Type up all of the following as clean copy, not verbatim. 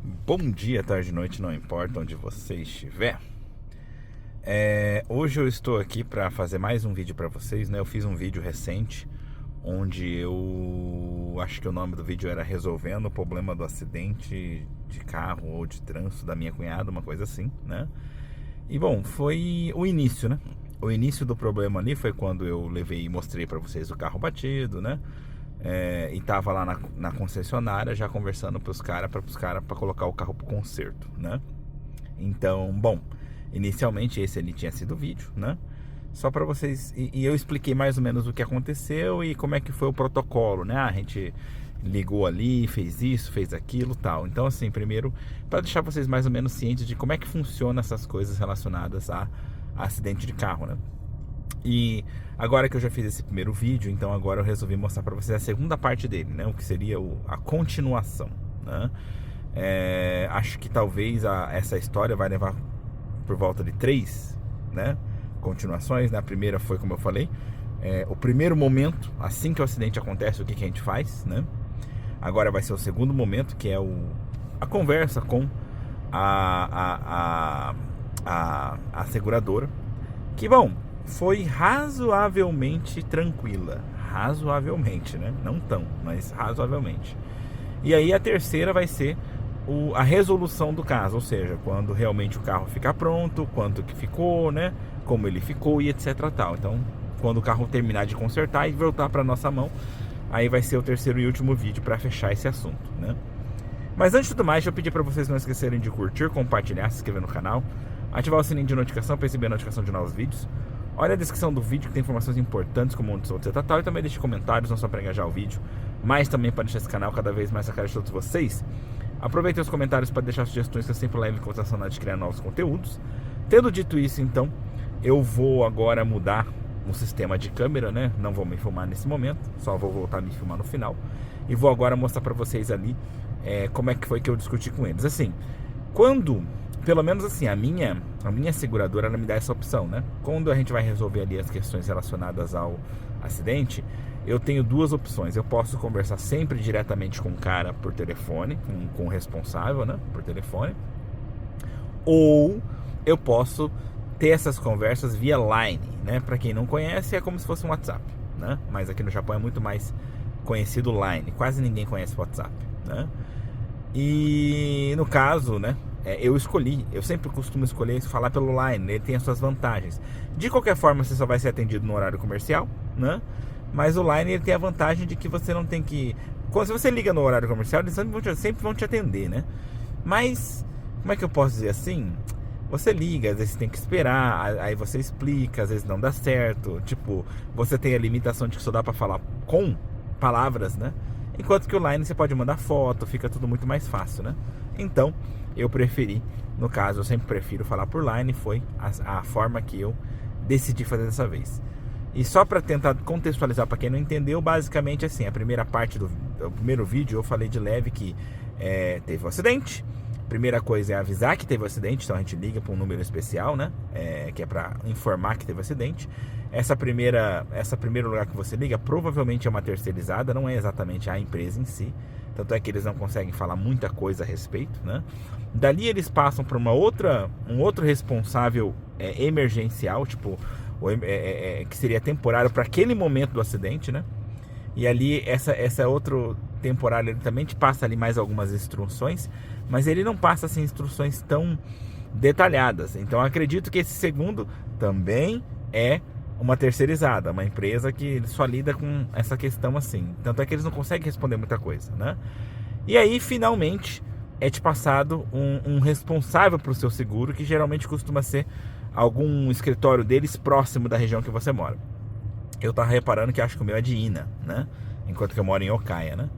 Bom dia, tarde, noite, não importa onde você estiver. Hoje eu estou aqui para fazer mais um vídeo para vocês, né? Eu fiz um vídeo recente onde eu acho que o nome do vídeo era resolvendo o problema do acidente de carro ou de trânsito da minha cunhada, uma coisa assim, né? E bom, foi o início, né? O início do problema ali foi quando eu levei e mostrei para vocês o carro batido, né? E tava lá na concessionária já conversando para os caras para colocar o carro pro conserto, né? Então, bom, inicialmente esse ali tinha sido o vídeo, né? Só para vocês, e eu expliquei mais ou menos o que aconteceu e como é que foi o protocolo, né? A gente ligou ali, fez isso, fez aquilo, tal. Então, assim, primeiro, para deixar vocês mais ou menos cientes de como é que funciona essas coisas relacionadas a acidente de carro, né? E agora que eu já fiz esse primeiro vídeo, então agora eu resolvi mostrar para vocês a segunda parte dele, né? O que seria a continuação, né? Acho que talvez essa história vai levar por volta de 3, né, continuações, né? A primeira foi, como eu falei, o primeiro momento, assim que o acidente acontece, o que a gente faz, né? Agora vai ser o segundo momento, que é a conversa com a seguradora, que, bom, foi razoavelmente tranquila. Razoavelmente, né? Não tão, mas razoavelmente. E aí a terceira vai ser a resolução do caso, ou seja, quando realmente o carro ficar pronto, quanto que ficou, né? Como ele ficou e etc tal. Então, quando o carro terminar de consertar e voltar para nossa mão, aí vai ser o terceiro e último vídeo para fechar esse assunto, né? Mas antes de tudo mais, eu pedi para vocês não esquecerem de curtir, compartilhar, se inscrever no canal, ativar o sininho de notificação para receber a notificação de novos vídeos. Olha a descrição do vídeo que tem informações importantes como onde sou, etc tal, e também deixe comentários, não só para engajar o vídeo, mas também para deixar esse canal cada vez mais na cara de todos vocês. Aproveitem os comentários para deixar sugestões que eu sempre levo em consideração na hora de criar novos conteúdos. Tendo dito isso, então, eu vou agora mudar o sistema de câmera, né? Não vou me filmar nesse momento, só vou voltar a me filmar no final. E vou agora mostrar para vocês ali como é que foi que eu discuti com eles. Assim, pelo menos assim, a minha seguradora, ela me dá essa opção, né? Quando a gente vai resolver ali as questões relacionadas ao acidente, eu tenho duas opções. Eu posso conversar sempre diretamente com o cara por telefone, com o responsável, né, por telefone. Ou eu posso ter essas conversas via Line, né? Para quem não conhece, é como se fosse um WhatsApp, né? Mas aqui no Japão é muito mais conhecido Line. Quase ninguém conhece o WhatsApp, né? E no caso, né, eu sempre costumo escolher falar pelo Line, ele tem as suas vantagens. De qualquer forma, você só vai ser atendido no horário comercial, né? Mas o Line, ele tem a vantagem de que você não tem que... Se você liga no horário comercial, eles sempre vão te atender, né? Mas, como é que eu posso dizer assim? Você liga, às vezes tem que esperar, aí você explica, às vezes não dá certo. Tipo, você tem a limitação de que só dá pra falar com palavras, né? Enquanto que o Line você pode mandar foto, fica tudo muito mais fácil, né? Então, eu preferi, no caso, eu sempre prefiro falar por Line, foi a forma que eu decidi fazer dessa vez. E só para tentar contextualizar para quem não entendeu, basicamente assim, a primeira parte do primeiro vídeo eu falei de leve que teve um acidente. Primeira coisa é avisar que teve um acidente, então a gente liga para um número especial, né? Que é para informar que teve um acidente. Essa primeiro lugar que você liga provavelmente é uma terceirizada, não é exatamente a empresa em si. Tanto é que eles não conseguem falar muita coisa a respeito, né? Dali eles passam para um outro responsável emergencial, tipo, que seria temporário para aquele momento do acidente, né? E ali essa outro temporário, ele também te passa ali mais algumas instruções, mas ele não passa assim instruções tão detalhadas. Então acredito que esse segundo também é uma terceirizada, uma empresa que só lida com essa questão assim. Tanto é que eles não conseguem responder muita coisa, né? E aí finalmente é te passado um responsável para o seu seguro, que geralmente costuma ser algum escritório deles próximo da região que você mora. Eu tava reparando que acho que o meu é de Ina, né? Enquanto que eu moro em Okaya, né?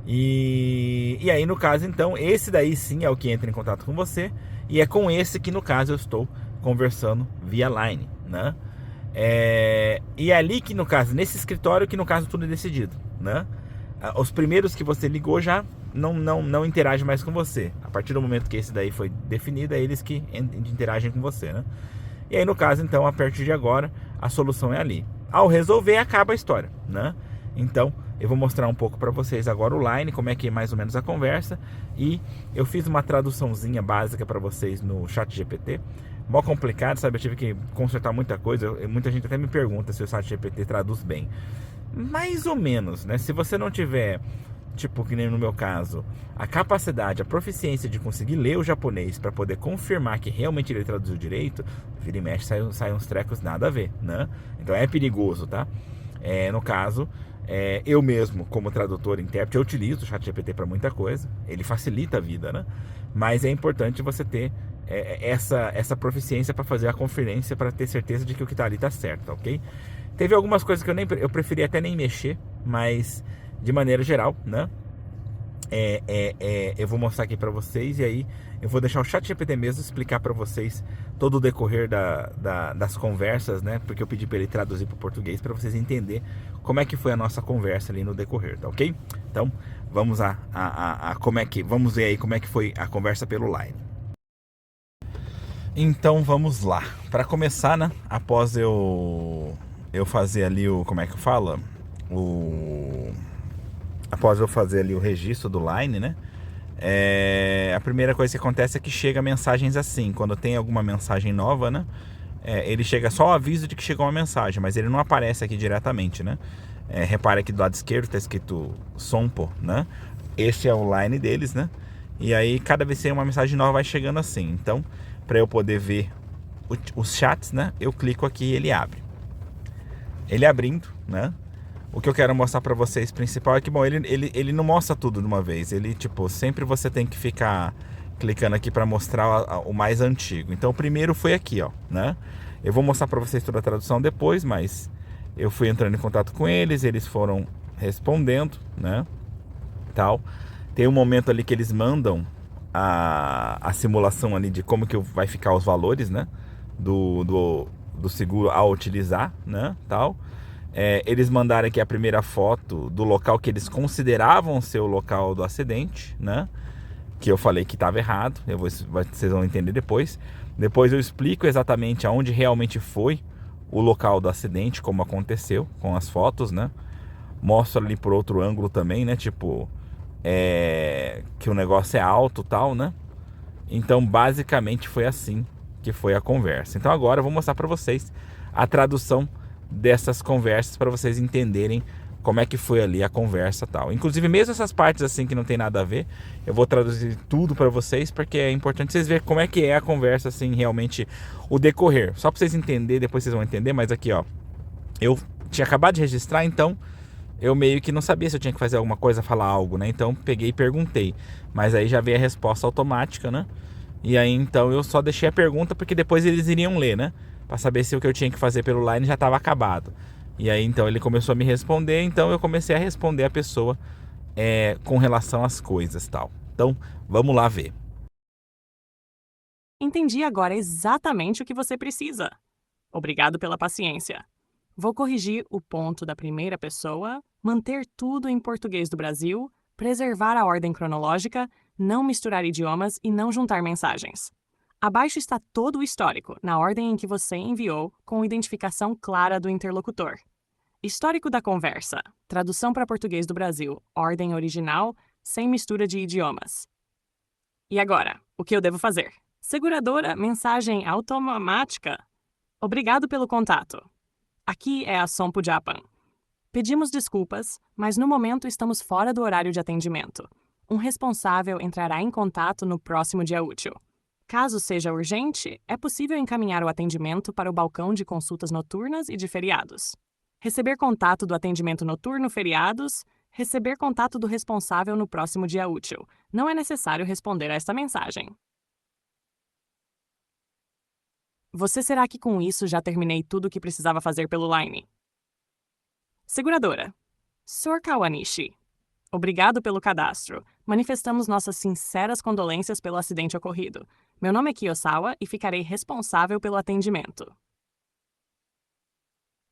E aí, no caso, então, esse daí sim é o que entra em contato com você. E é com esse que, no caso, eu estou conversando via Line, né? E é ali que, no caso, nesse escritório que, no caso, tudo é decidido, né? Os primeiros que você ligou já não interagem mais com você. A partir do momento que esse daí foi definido, é eles que interagem com você, né? E aí, no caso, então, a partir de agora, a solução é ali. Ao resolver, acaba a história, né? Então, Eu vou mostrar um pouco para vocês agora o Line, como é que é mais ou menos a conversa. E eu fiz uma traduçãozinha básica para vocês no ChatGPT. Mó complicado, sabe? Eu tive que consertar muita coisa. Muita gente até me pergunta se o ChatGPT traduz bem. Mais ou menos, né? Se você não tiver, tipo, que nem no meu caso, a capacidade, a proficiência de conseguir ler o japonês para poder confirmar que realmente ele traduziu direito, vira e mexe, sai uns trecos nada a ver, né? Então é perigoso, tá? No caso, eu mesmo, como tradutor e intérprete, eu utilizo o ChatGPT para muita coisa. Ele facilita a vida, né? Mas é importante você ter essa proficiência para fazer a conferência, para ter certeza de que o que está ali está certo, ok? Teve algumas coisas que eu preferi até nem mexer, mas de maneira geral, né? Eu vou mostrar aqui para vocês e aí eu vou deixar o ChatGPT mesmo explicar para vocês todo o decorrer das conversas, né? Porque eu pedi para ele traduzir para o português para vocês entenderem como é que foi a nossa conversa ali no decorrer, tá ok? Então vamos vamos ver aí como é que foi a conversa pelo Line. Então vamos lá. Para começar, né? Após eu fazer ali como é que fala? Após eu fazer ali o registro do Line, né? A primeira coisa que acontece é que chega mensagens assim. Quando tem alguma mensagem nova, né? Ele chega só o aviso de que chegou uma mensagem, mas ele não aparece aqui diretamente, né? Repare aqui do lado esquerdo está escrito Sompo, né? Esse é o Line deles, né? E aí cada vez que tem uma mensagem nova vai chegando assim. Então, para eu poder ver os chats, né? Eu clico aqui e ele abre. Ele abrindo, né? O que eu quero mostrar para vocês principal é que, bom, ele não mostra tudo de uma vez. Ele, tipo, sempre você tem que ficar clicando aqui para mostrar o mais antigo. Então, o primeiro foi aqui, ó, né? Eu vou mostrar para vocês toda a tradução depois, mas eu fui entrando em contato com eles, eles foram respondendo, né? Tal. Tem um momento ali que eles mandam a simulação ali de como que vai ficar os valores, né? Do seguro ao utilizar, né? Tal. Eles mandaram aqui a primeira foto do local que eles consideravam ser o local do acidente, né? Que eu falei que estava errado. Vocês vão entender depois. Depois eu explico exatamente aonde realmente foi o local do acidente, como aconteceu com as fotos, né? Mostro ali por outro ângulo também, né? Tipo, que o negócio é alto e tal, né? Então, basicamente foi assim que foi a conversa. Então agora eu vou mostrar para vocês a tradução dessas conversas para vocês entenderem como é que foi ali a conversa tal. Inclusive mesmo essas partes assim que não tem nada a ver, eu vou traduzir tudo para vocês porque é importante vocês verem como é que é a conversa assim, realmente o decorrer. Só para vocês entenderem, depois vocês vão entender, mas aqui ó, eu tinha acabado de registrar, então eu meio que não sabia se eu tinha que fazer alguma coisa, falar algo, né? Então peguei e perguntei, mas aí já veio a resposta automática, né? E aí então eu só deixei a pergunta porque depois eles iriam ler, né? Para saber se o que eu tinha que fazer pelo Line já estava acabado. E aí então ele começou a me responder, então eu comecei a responder a pessoa com relação às coisas tal. Então vamos lá ver. Entendi agora exatamente o que você precisa. Obrigado pela paciência. Vou corrigir o ponto da primeira pessoa, manter tudo em português do Brasil, preservar a ordem cronológica, não misturar idiomas e não juntar mensagens. Abaixo está todo o histórico, na ordem em que você enviou, com identificação clara do interlocutor. Histórico da conversa. Tradução para português do Brasil. Ordem original, sem mistura de idiomas. E agora, o que eu devo fazer? Seguradora, mensagem automática. Obrigado pelo contato. Aqui é a Sompo Japan. Pedimos desculpas, mas no momento estamos fora do horário de atendimento. Um responsável entrará em contato no próximo dia útil. Caso seja urgente, é possível encaminhar o atendimento para o balcão de consultas noturnas e de feriados. Receber contato do atendimento noturno feriados. Receber contato do responsável no próximo dia útil. Não é necessário responder a esta mensagem. Você será que com isso já terminei tudo o que precisava fazer pelo Line? Seguradora. Sr. Kawanishi. Obrigado pelo cadastro. Manifestamos nossas sinceras condolências pelo acidente ocorrido. Meu nome é Kiyosawa e ficarei responsável pelo atendimento.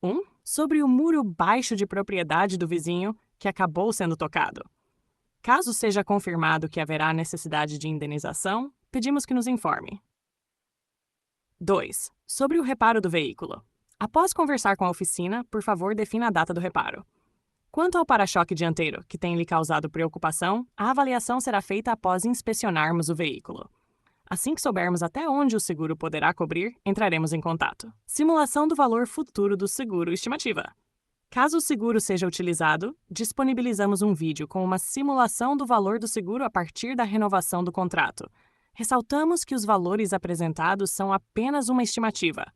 1. Sobre o muro baixo de propriedade do vizinho que acabou sendo tocado. Caso seja confirmado que haverá necessidade de indenização, pedimos que nos informe. 2. Sobre o reparo do veículo. Após conversar com a oficina, por favor, defina a data do reparo. Quanto ao para-choque dianteiro, que tem lhe causado preocupação, a avaliação será feita após inspecionarmos o veículo. Assim que soubermos até onde o seguro poderá cobrir, entraremos em contato. Simulação do valor futuro do seguro estimativa. Caso o seguro seja utilizado, disponibilizamos um vídeo com uma simulação do valor do seguro a partir da renovação do contrato. Ressaltamos que os valores apresentados são apenas uma estimativa.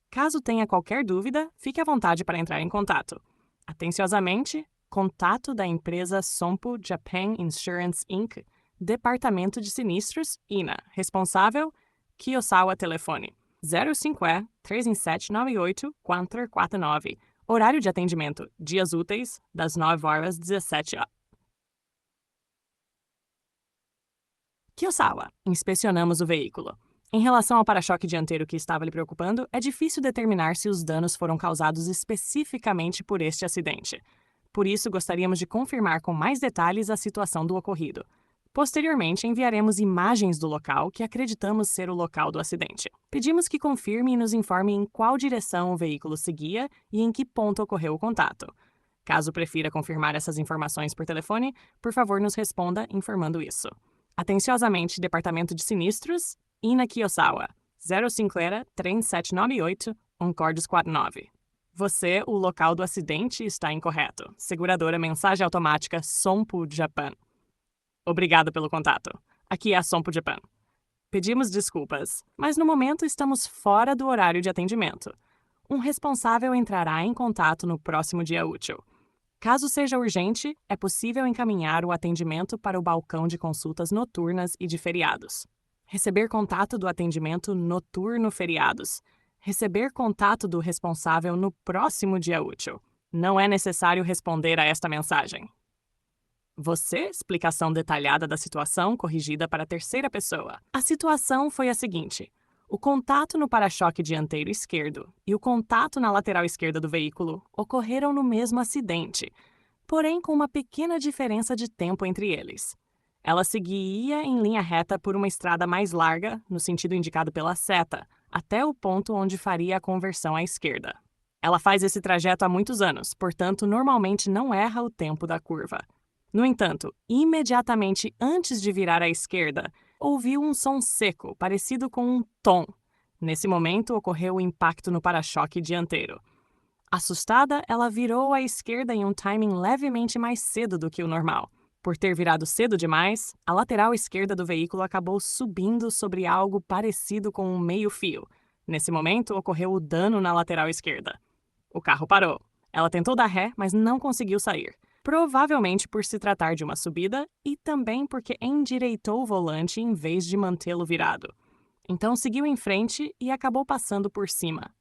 Caso tenha qualquer dúvida, fique à vontade para entrar em contato. Atenciosamente, contato da empresa Sompo Japan Insurance Inc., Departamento de Sinistros, INA, responsável, Kiyosawa Telefone, 05-3798-449. Horário de atendimento, dias úteis, das 9 horas às 17 horas. Kiyosawa, inspecionamos o veículo. Em relação ao para-choque dianteiro que estava lhe preocupando, é difícil determinar se os danos foram causados especificamente por este acidente. Por isso, gostaríamos de confirmar com mais detalhes a situação do ocorrido. Posteriormente, enviaremos imagens do local que acreditamos ser o local do acidente. Pedimos que confirme e nos informe em qual direção o veículo seguia e em que ponto ocorreu o contato. Caso prefira confirmar essas informações por telefone, por favor nos responda informando isso. Atenciosamente, Departamento de Sinistros, Ina Kiyosawa, 05-3798, Oncordes 49. Você, o local do acidente, está incorreto. Seguradora Mensagem Automática Sompo Japan. Obrigado pelo contato. Aqui é a Sompo Japan. Pedimos desculpas, mas no momento estamos fora do horário de atendimento. Um responsável entrará em contato no próximo dia útil. Caso seja urgente, é possível encaminhar o atendimento para o balcão de consultas noturnas e de feriados. Receber contato do atendimento noturno feriados. Receber contato do responsável no próximo dia útil. Não é necessário responder a esta mensagem. Você, explicação detalhada da situação corrigida para a terceira pessoa. A situação foi a seguinte: o contato no para-choque dianteiro esquerdo e o contato na lateral esquerda do veículo ocorreram no mesmo acidente, porém com uma pequena diferença de tempo entre eles. Ela seguia em linha reta por uma estrada mais larga, no sentido indicado pela seta, até o ponto onde faria a conversão à esquerda. Ela faz esse trajeto há muitos anos, portanto, normalmente não erra o tempo da curva. No entanto, imediatamente antes de virar à esquerda, ouviu um som seco, parecido com um tom. Nesse momento, ocorreu o impacto no para-choque dianteiro. Assustada, ela virou à esquerda em um timing levemente mais cedo do que o normal. Por ter virado cedo demais, a lateral esquerda do veículo acabou subindo sobre algo parecido com um meio-fio. Nesse momento, ocorreu o dano na lateral esquerda. O carro parou. Ela tentou dar ré, mas não conseguiu sair. Provavelmente por se tratar de uma subida e também porque endireitou o volante em vez de mantê-lo virado. Então seguiu em frente e acabou passando por cima.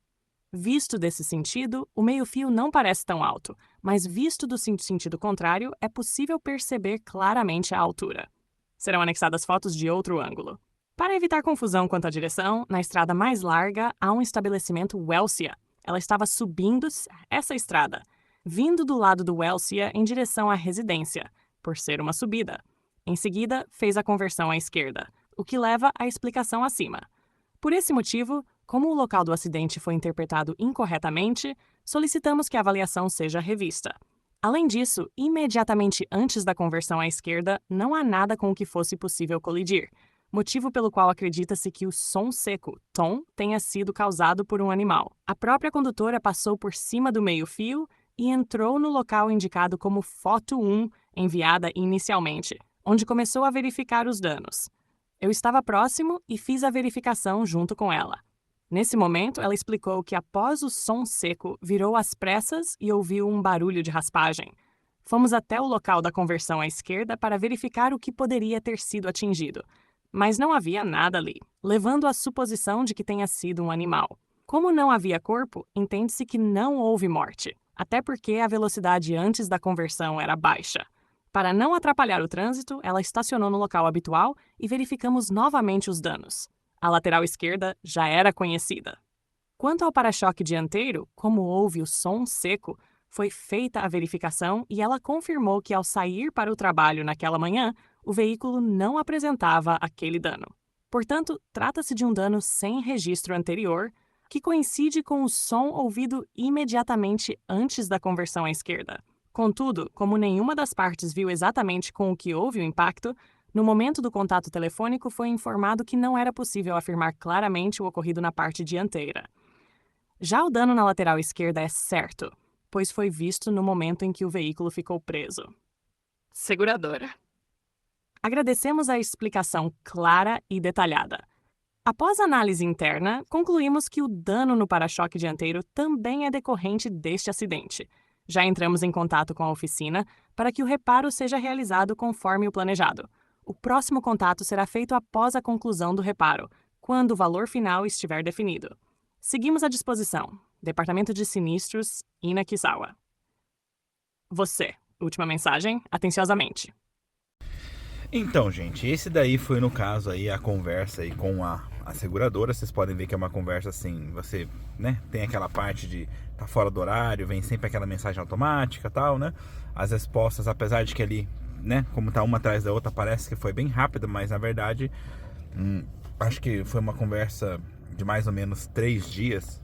Visto desse sentido, o meio-fio não parece tão alto, mas visto do sentido contrário, é possível perceber claramente a altura. Serão anexadas fotos de outro ângulo. Para evitar confusão quanto à direção, na estrada mais larga há um estabelecimento Welcia. Ela estava subindo essa estrada, vindo do lado do Welcia em direção à residência, por ser uma subida. Em seguida, fez a conversão à esquerda, o que leva à explicação acima. Por esse motivo, como o local do acidente foi interpretado incorretamente, solicitamos que a avaliação seja revista. Além disso, imediatamente antes da conversão à esquerda, não há nada com o que fosse possível colidir, motivo pelo qual acredita-se que o som seco, tom, tenha sido causado por um animal. A própria condutora passou por cima do meio-fio e entrou no local indicado como Foto 1, enviada inicialmente, onde começou a verificar os danos. Eu estava próximo e fiz a verificação junto com ela. Nesse momento, ela explicou que após o som seco, virou às pressas e ouviu um barulho de raspagem. Fomos até o local da conversão à esquerda para verificar o que poderia ter sido atingido, mas não havia nada ali, levando à suposição de que tenha sido um animal. Como não havia corpo, entende-se que não houve morte, até porque a velocidade antes da conversão era baixa. Para não atrapalhar o trânsito, ela estacionou no local habitual e verificamos novamente os danos. A lateral esquerda já era conhecida. Quanto ao para-choque dianteiro, como houve o som seco, foi feita a verificação e ela confirmou que ao sair para o trabalho naquela manhã, o veículo não apresentava aquele dano. Portanto, trata-se de um dano sem registro anterior, que coincide com o som ouvido imediatamente antes da conversão à esquerda. Contudo, como nenhuma das partes viu exatamente com o que houve o impacto, no momento do contato telefônico foi informado que não era possível afirmar claramente o ocorrido na parte dianteira. Já o dano na lateral esquerda é certo, pois foi visto no momento em que o veículo ficou preso. Seguradora. Agradecemos a explicação clara e detalhada. Após análise interna, concluímos que o dano no para-choque dianteiro também é decorrente deste acidente. Já entramos em contato com a oficina para que o reparo seja realizado conforme o planejado. O próximo contato será feito após a conclusão do reparo, quando o valor final estiver definido. Seguimos à disposição. Departamento de Sinistros, Ina Kizawa. Você, última mensagem, atenciosamente. Então, gente, esse daí foi no caso aí a conversa aí com a seguradora. Vocês podem ver que é uma conversa assim, você, né, tem aquela parte de tá fora do horário, vem sempre aquela mensagem automática, tal, né? As respostas, apesar de que ali, né, como tá uma atrás da outra, parece que foi bem rápida, mas na verdade, acho que foi uma conversa de mais ou menos 3 dias,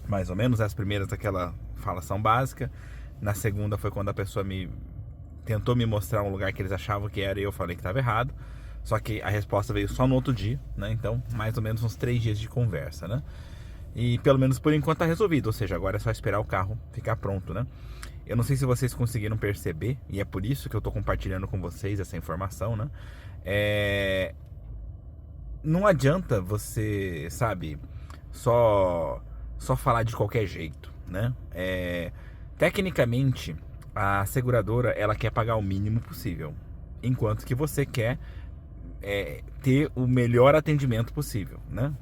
mais ou menos. As primeiras daquela falação básica, na segunda foi quando a pessoa tentou me mostrar um lugar que eles achavam que era e eu falei que estava errado. Só que a resposta veio só no outro dia, né? Então, mais ou menos uns 3 dias de conversa, né? E pelo menos por enquanto tá resolvido, ou seja, agora é só esperar o carro ficar pronto, né? Eu não sei se vocês conseguiram perceber, e é por isso que eu tô compartilhando com vocês essa informação, né? Não adianta você, sabe, só falar de qualquer jeito, né? Tecnicamente, a seguradora, ela quer pagar o mínimo possível, enquanto que você quer ter o melhor atendimento possível, né?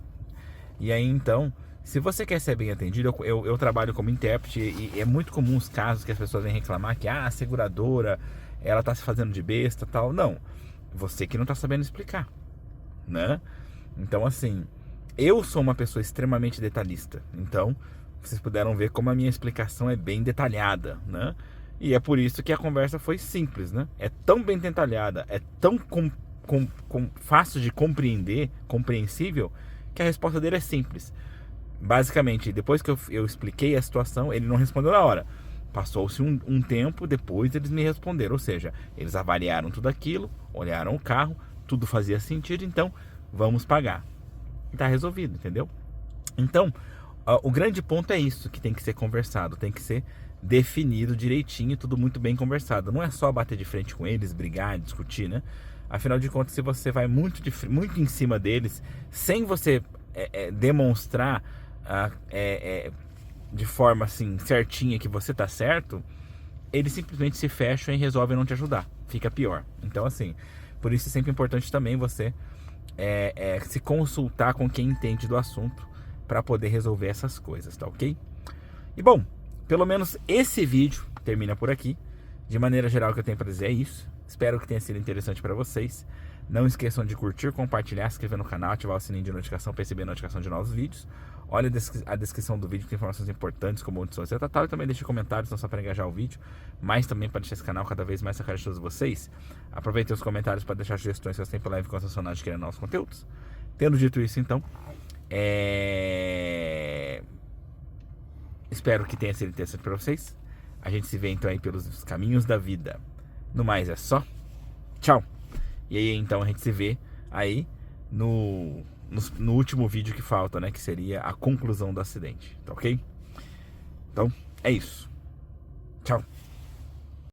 E aí, então, se você quer ser bem atendido, eu trabalho como intérprete e é muito comum os casos que as pessoas vêm reclamar que a seguradora, ela tá se fazendo de besta, tal. Não, você que não tá sabendo explicar, né? Então, assim, eu sou uma pessoa extremamente detalhista, então vocês puderam ver como a minha explicação é bem detalhada, né? E é por isso que a conversa foi simples, né? É tão bem detalhada, é tão fácil de compreensível, que a resposta dele é simples. Basicamente, depois que eu expliquei a situação, ele não respondeu na hora. Passou-se um tempo, depois eles me responderam. Ou seja, eles avaliaram tudo aquilo, olharam o carro, tudo fazia sentido, então vamos pagar. E tá resolvido, entendeu? Então, o grande ponto é isso que tem que ser conversado, tem que ser definido direitinho, tudo muito bem conversado. Não é só bater de frente com eles, brigar, discutir, né? Afinal de contas, se você vai muito em cima deles, sem você demonstrar de forma assim certinha que você tá certo, eles simplesmente se fecham e resolvem não te ajudar. Fica pior. Então, assim, por isso é sempre importante também você se consultar com quem entende do assunto para poder resolver essas coisas, tá ok? E bom, pelo menos esse vídeo termina por aqui. De maneira geral, o que eu tenho para dizer é isso. Espero que tenha sido interessante para vocês. Não esqueçam de curtir, compartilhar, se inscrever no canal, ativar o sininho de notificação para receber notificação de novos vídeos. Olha a descrição do vídeo, tem informações importantes como onde você tal. E também deixe comentários, não só para engajar o vídeo, mas também para deixar esse canal cada vez mais na cara de todos vocês. Aproveitem os comentários para deixar sugestões que eu sempre levo com os personagens querendo novos conteúdos. Tendo dito isso, então, espero que tenha sido interessante para vocês. A gente se vê então aí pelos caminhos da vida. No mais é só. Tchau. E aí então a gente se vê aí no último vídeo que falta, né? Que seria a conclusão do acidente. Tá ok? Então é isso. Tchau.